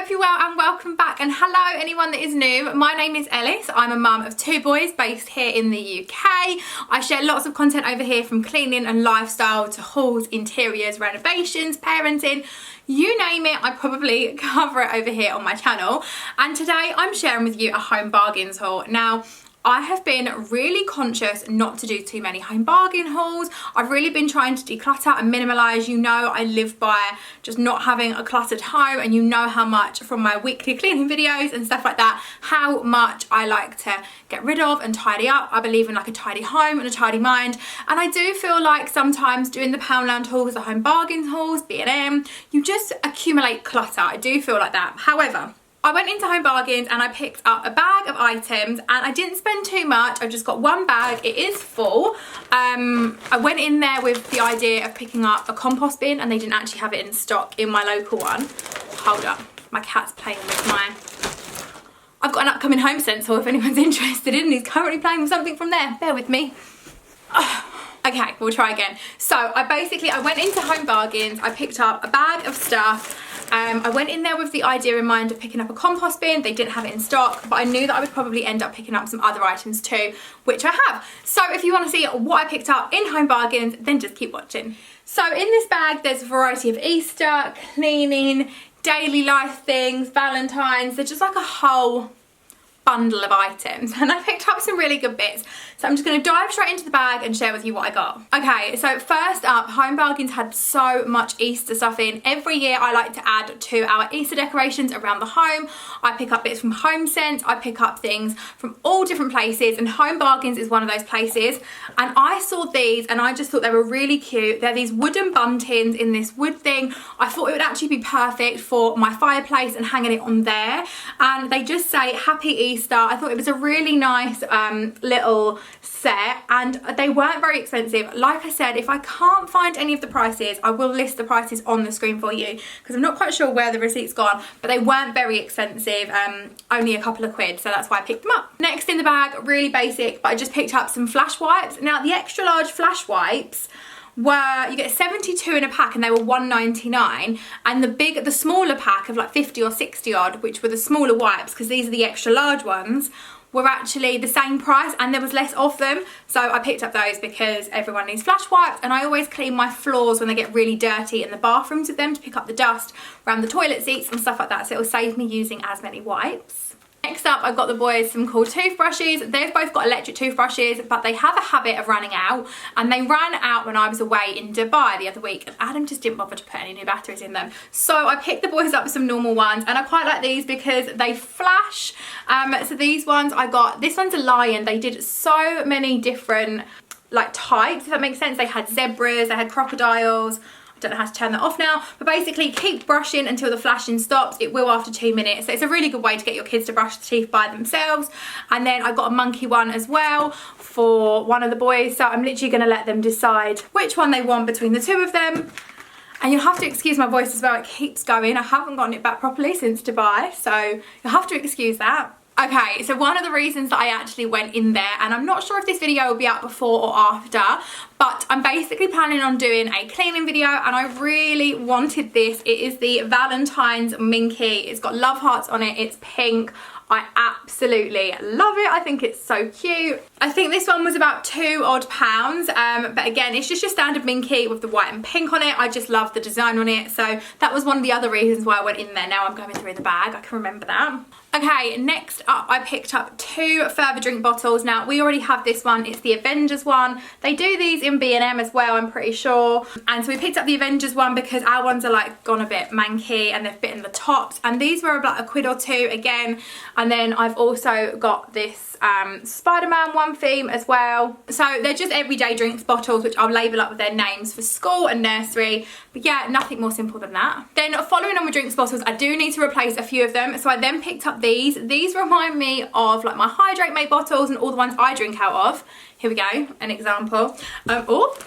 hope you're well and welcome back, and hello anyone that is new. My name is Ellis. I'm a mum of 2 boys based here in the UK. I share lots of content over here, from cleaning and lifestyle to hauls, interiors, renovations, parenting, you name it, I probably cover it over here on my channel. And today I'm sharing with you a home bargains haul. Now, I have been really conscious not to do too many home bargain hauls. I've really been trying to declutter and minimalise. You know, I live by just not having a cluttered home, and you know how much from my weekly cleaning videos and stuff like that, how much I like to get rid of and tidy up. I believe in like a tidy home and a tidy mind, and I do feel like sometimes doing the Poundland hauls, the home bargains hauls, B&M, you just accumulate clutter. I do feel like that. However, I went into Home Bargains and I picked up a bag of items, and I didn't spend too much. I just got one bag. It is full. I went in there with the idea of picking up a compost bin, and they didn't actually have it in stock in my local one. Hold up, my cat's playing with I've got an upcoming home stencil if anyone's interested in. He's currently playing with something from there. Bear with me. Okay, we'll try again. So I went into Home Bargains, I picked up a bag of stuff. I went in there with the idea in mind of picking up a compost bin. They didn't have it in stock, but I knew that I would probably end up picking up some other items too, which I have. So if you want to see what I picked up in Home Bargains, then just keep watching. So in this bag, there's a variety of Easter, cleaning, daily life things, Valentines. They're just like a whole bundle of items, and I picked up some really good bits. So I'm just going to dive straight into the bag and share with you what I got. Okay, so first up, Home Bargains had so much Easter stuff in. Every year I like to add to our Easter decorations around the home. I pick up bits from Home Sense, I pick up things from all different places, and Home Bargains is one of those places. And I saw these and I just thought they were really cute. They're these wooden buntings in this wood thing. I thought it would actually be perfect for my fireplace and hanging it on there. And they just say Happy Easter. I thought it was a really nice little set, and they weren't very expensive. Like I said, if I can't find any of the prices, I will list the prices on the screen for you, because I'm not quite sure where the receipt's gone, but they weren't very expensive, only a couple of quid, so that's why I picked them up. Next in the bag, really basic, but I just picked up some flash wipes. Now the extra large flash wipes you get 72 in a pack, and they were £1.99, and the smaller pack of like 50 or 60 odd, which were the smaller wipes, because these are the extra large ones, were actually the same price, and there was less of them. So I picked up those because everyone needs flash wipes, and I always clean my floors when they get really dirty in the bathrooms with them to pick up the dust around the toilet seats and stuff like that, so it will save me using as many wipes. Next up, I got the boys some cool toothbrushes. They've both got electric toothbrushes, but they have a habit of running out, and they ran out when I was away in Dubai the other week, and Adam just didn't bother to put any new batteries in them. So I picked the boys up some normal ones, and I quite like these because they flash. So these ones I got, this one's a lion. They did so many different like types, if that makes sense. They had zebras, they had crocodiles. I don't know how to turn that off now, but basically keep brushing until the flashing stops. It will after 2 minutes, so it's a really good way to get your kids to brush the teeth by themselves. And then I got a monkey one as well for one of the boys, so I'm literally going to let them decide which one they want between the two of them. And you'll have to excuse my voice as well, it keeps going. I haven't gotten it back properly since Dubai, so you'll have to excuse that. Okay, so one of the reasons that I actually went in there, and I'm not sure if this video will be out before or after, but I'm basically planning on doing a cleaning video, and I really wanted this. It is the Valentine's Minky. It's got love hearts on it, it's pink. I absolutely love it. I think it's so cute. I think this one was about £2 odd, but again, it's just your standard Minky with the white and pink on it. I just love the design on it, so that was one of the other reasons why I went in there. Now I'm going through the bag, I can remember that. Okay, next up I picked up 2 further drink bottles. Now we already have this one, it's the Avengers one. They do these in B&M as well, I'm pretty sure. And so we picked up the Avengers one because our ones are like gone a bit manky and they've bitten the tops. And these were about a quid or two again. And then I've also got this Spider-Man one theme as well. So they're just everyday drinks bottles, which I'll label up with their names for school and nursery. But yeah, nothing more simple than that. Then following on with drinks bottles, I do need to replace a few of them. So I then picked up these. These remind me of like my Hydrate Mate bottles and all the ones I drink out of. Here we go, an example. Oh,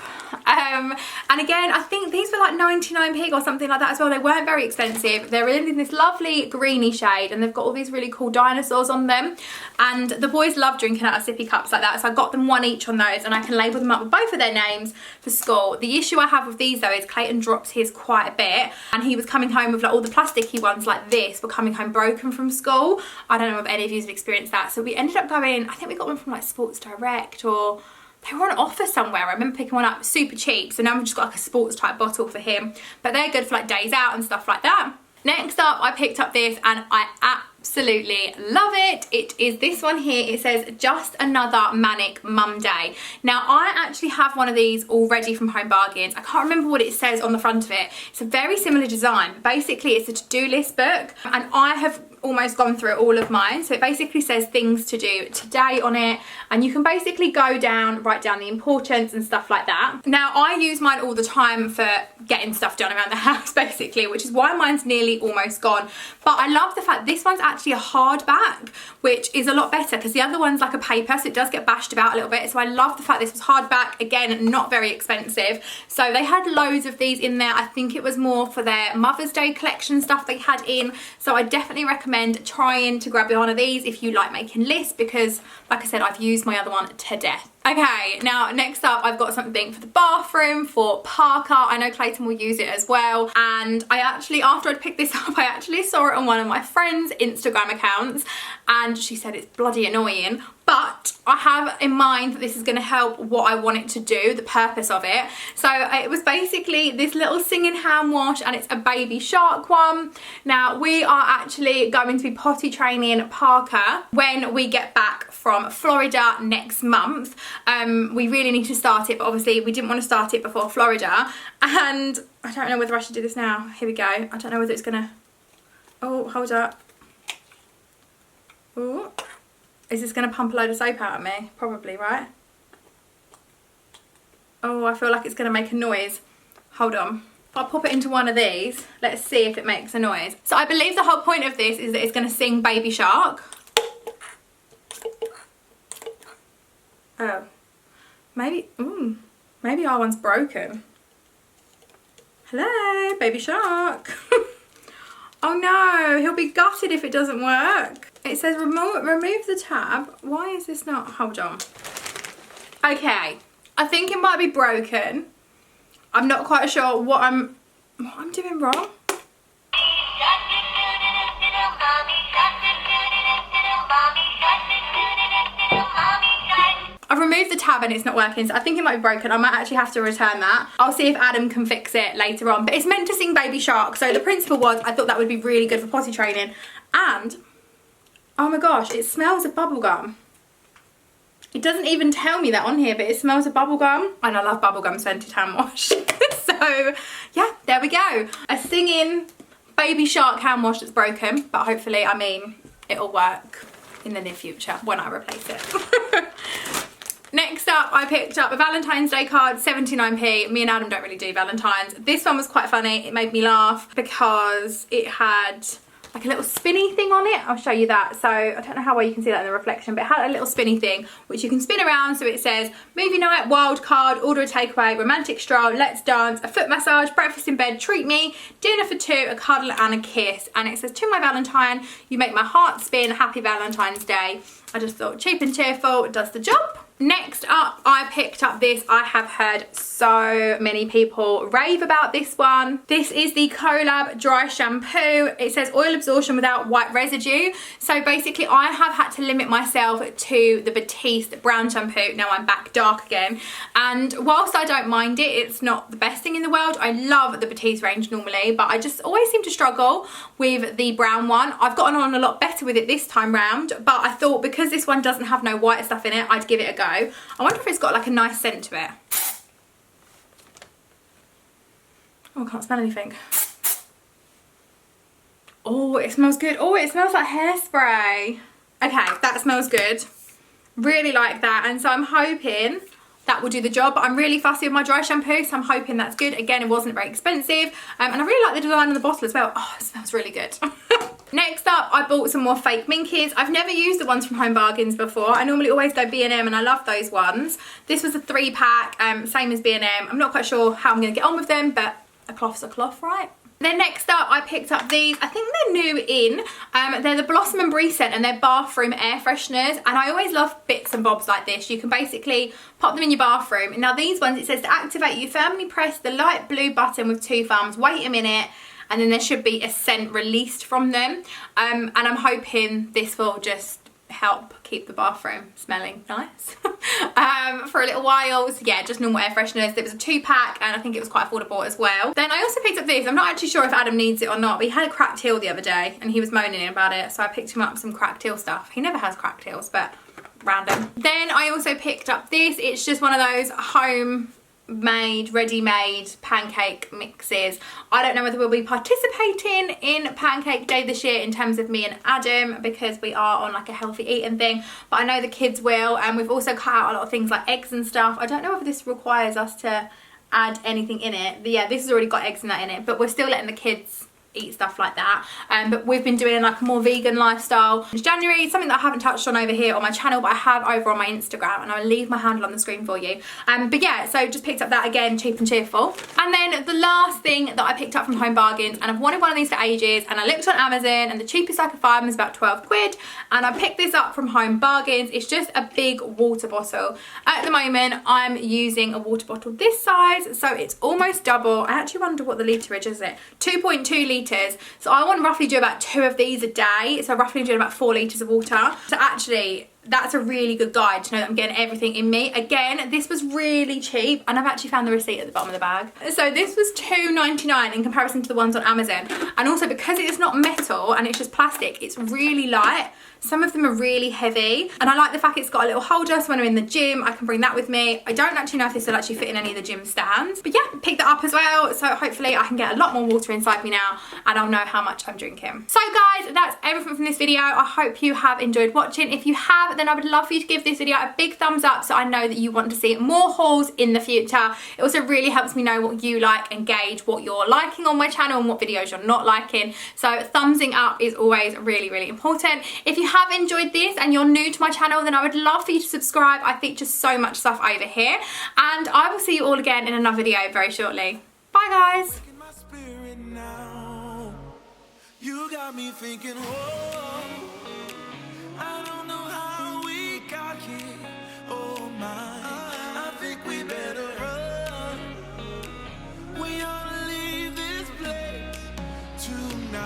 And again, I think these were like 99p or something like that as well. They weren't very expensive. They're in this lovely greeny shade and they've got all these really cool dinosaurs on them. And the boys love drinking out of sippy cups like that. So I got them one each on those and I can label them up with both of their names for school. The issue I have with these though is Clayton drops his quite a bit. And he was coming home with like all the plasticky ones like this were coming home broken from school. I don't know if any of you have experienced that. So we ended up going, I think we got one from like Sports Direct, or they were on offer somewhere. I remember picking one up super cheap. So now I've just got like a sports type bottle for him. But they're good for like days out and stuff like that. Next up, I picked up this and I absolutely love it. It is this one here. It says, just another manic mum day. Now, I actually have one of these already from Home Bargains. I can't remember what it says on the front of it. It's a very similar design. Basically, it's a to-do list book and I have almost gone through all of mine. So it basically says things to do today on it and you can basically go down, write down the importance and stuff like that. Now I use mine all the time for getting stuff done around the house basically, which is why mine's nearly almost gone. But I love the fact this one's actually a hardback, which is a lot better because the other one's like a paper, so it does get bashed about a little bit. So I love the fact this was hardback, again not very expensive. So they had loads of these in there. I think it was more for their Mother's Day collection stuff they had in. So I definitely recommend trying to grab one of these if you like making lists, because like I said, I've used my other one to death. Okay, now next up I've got something for the bathroom for Parker. I know Clayton will use it as well, and I actually, after I'd picked this up, I actually saw it on one of my friend's Instagram accounts and she said it's bloody annoying, but I have in mind that this is going to help what I want it to do, the purpose of it. So it was basically this little singing hand wash and it's a baby shark one. Now we are actually going to be potty training Parker when we get back from Florida next month. We really need to start it, but obviously we didn't want to start it before Florida, and I don't know whether I should do this now. Here we go. I don't know whether it's gonna, oh, hold up. Oh, is this gonna pump a load of soap out of me? Probably, right? Oh, I feel like it's gonna make a noise. Hold on. I'll pop it into one of these. Let's see if it makes a noise. So I believe the whole point of this is that it's gonna sing Baby Shark. Oh, maybe, maybe our one's broken. Hello, Baby Shark. Oh no, he'll be gutted if it doesn't work. It says remove the tab. Why is this not, hold on. Okay, I think it might be broken. I'm not quite sure what I'm doing wrong. I've removed the tab and it's not working, so I think it might be broken. I might actually have to return that. I'll see if Adam can fix it later on. But it's meant to sing Baby Shark, so the principle was I thought that would be really good for potty training. And, oh my gosh, it smells of bubblegum. It doesn't even tell me that on here, but it smells of bubblegum. And I love bubblegum scented hand wash. So, yeah, there we go. A singing Baby Shark hand wash that's broken, but hopefully, I mean, it'll work in the near future when I replace it. Next up, I picked up a Valentine's Day card, 79p. Me and Adam don't really do Valentines. This one was quite funny. It made me laugh because it had like a little spinny thing on it. I'll show you that. So I don't know how well you can see that in the reflection, but it had a little spinny thing which you can spin around. So it says movie night, wild card, order a takeaway, romantic stroll, let's dance, a foot massage, breakfast in bed, treat me, dinner for two, a cuddle and a kiss. And it says, to my Valentine, you make my heart spin, happy Valentine's Day. I just thought cheap and cheerful does the job. Next up, I picked up this. I have heard so many people rave about this one. This is the Collab Dry Shampoo. It says oil absorption without white residue. So basically, I have had to limit myself to the Batiste brown shampoo. Now I'm back dark again. And whilst I don't mind it, it's not the best thing in the world. I love the Batiste range normally, but I just always seem to struggle with the brown one. I've gotten on a lot better with it this time round, but I thought because this one doesn't have no white stuff in it, I'd give it a go. I wonder if it's got like a nice scent to it. Oh, I can't smell anything. Oh, it smells good. Oh, it smells like hairspray. Okay, that smells good. Really like that. And so I'm hoping that will do the job. But I'm really fussy with my dry shampoo, so I'm hoping that's good. Again, it wasn't very expensive. And I really like the design on the bottle as well. Oh, it smells really good. Next up, I bought some more fake Minkies. I've never used the ones from Home Bargains before. I normally always go B&M and I love those ones. This was a 3-pack, same as B&M. I'm not quite sure how I'm going to get on with them, but a cloth's a cloth, right? Then next up, I picked up these. I think they're new in. They're the Blossom and Breeze scent and they're bathroom air fresheners. And I always love bits and bobs like this. You can basically pop them in your bathroom. Now these ones, it says to activate, you firmly press the light blue button with 2 thumbs, wait a minute, and then there should be a scent released from them. And I'm hoping this will just help keep the bathroom smelling nice for a little while. So yeah, just normal air fresheners. There was a 2-pack and I think it was quite affordable as well. Then I also picked up this. I'm not actually sure if Adam needs it or not, but he had a cracked heel the other day and he was moaning about it, so I picked him up some cracked heel stuff. He never has cracked heels, but random. Then I also picked up this. It's just one of those homemade, ready-made pancake mixes. I don't know whether we'll be participating in Pancake Day this year in terms of me and Adam, because we are on like a healthy eating thing, but I know the kids will, and we've also cut out a lot of things like eggs and stuff. I don't know whether this requires us to add anything in it, but yeah, this has already got eggs and that in it, but we're still letting the kids eat stuff like that. But we've been doing like a more vegan lifestyle. It's January, something that I haven't touched on over here on my channel, but I have over on my Instagram, and I'll leave my handle on the screen for you. But yeah, so just picked up that again, cheap and cheerful. And then the last thing that I picked up from Home Bargains, and I've wanted one of these for ages, and I looked on Amazon and the cheapest I could find was about 12 quid, and I picked this up from Home Bargains. It's just a big water bottle. At the moment I'm using a water bottle this size, so it's almost double. I actually wonder what the litre is it? 2.2 litres. So I want to roughly do about 2 of these a day, so roughly doing about 4 litres of water. So actually that's a really good guide to know that I'm getting everything in me. Again, this was really cheap, and I've actually found the receipt at the bottom of the bag. So this was £2.99 in comparison to the ones on Amazon, and also because it's not metal and it's just plastic, it's really light. Some of them are really heavy, and I like the fact it's got a little holder, so when I'm in the gym I can bring that with me. I don't actually know if this will actually fit in any of the gym stands, but yeah, picked that up as well, so hopefully I can get a lot more water inside me now and I'll know how much I'm drinking. So guys, that's everything from this video. I hope you have enjoyed watching. If you have, then I would love for you to give this video a big thumbs up so I know that you want to see more hauls in the future. It also really helps me know what you like and gauge what you're liking on my channel and what videos you're not liking. So thumbsing up is always really, really important. If you have enjoyed this and you're new to my channel, then I would love for you to subscribe. I feature so much stuff over here, and I will see you all again in another video very shortly. Bye guys. You got me thinking, whoa.